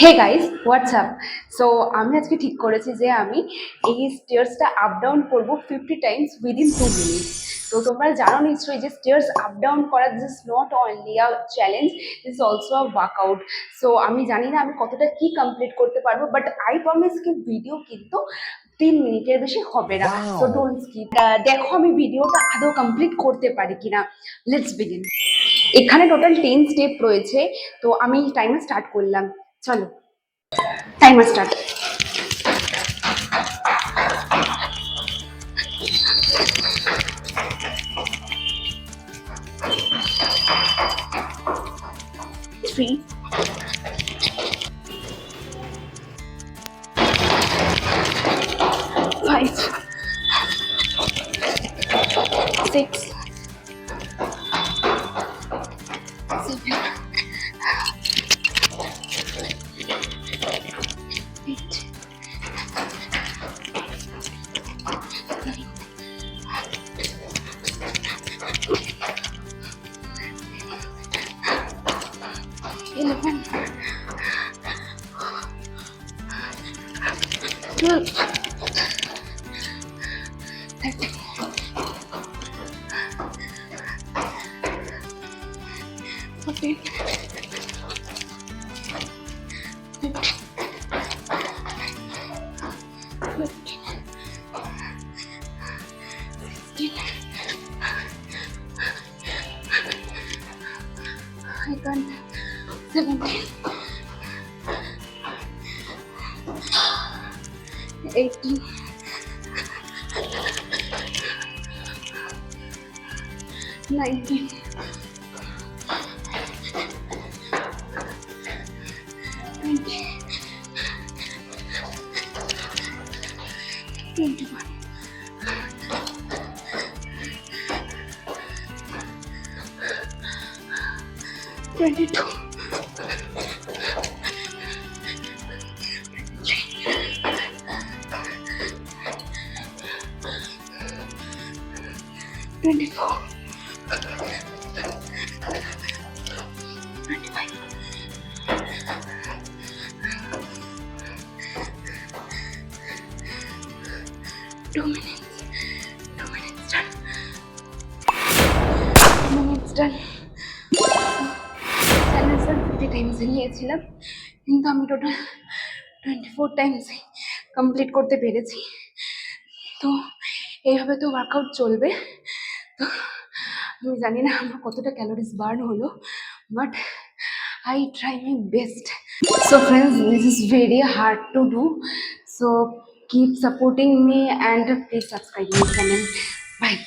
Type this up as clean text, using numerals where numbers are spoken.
Hey guys WhatsApp. So আমি আজকে ঠিক করেছি যে আমি এই স্টেয়ার্সটা আপ ডাউন করবো 50 টাইমস উইদিন 2 মিনিটস। তো তোমরা জানো নিশ্চয়ই যে স্টেয়ার্স আপ ডাউন করা this not only a challenge, this also a workout. So আমি জানি না আমি কতটা কি কমপ্লিট করতে পারবো, বাট আই প্রমিস কি ভিডিও কিন্তু 3 মিনিটের বেশি হবে না। So Wow! Don't skip. দেখো আমি ভিডিওটা আদৌ কমপ্লিট করতে পারি কিনা। Let's begin. এখানে টোটাল 10 স্টেপ রয়েছে। তো আমি টাইমার স্টার্ট করলাম। চলো, timer start. 3, 5, 6, 7, 8, 11, 12, 13, 14, 15, 16, I can't, 17, 18, 19, 20, 21, 22, 24, 25, 2 minutes, 2 minutes done, 2 minutes done. চ্যালেঞ্জটা 50 টাইমস নিয়েছিলাম, কিন্তু আমি টোটাল 24 টাইমস কমপ্লিট করতে পেরেছি। তো এইভাবে তো ওয়ার্কআউট চলবে। তো আমি জানি না আমার কতটা ক্যালোরিজ বার্ন হলো, but I try my best. So friends, this is very hard to do. So keep supporting me and please subscribe my channel. Bye.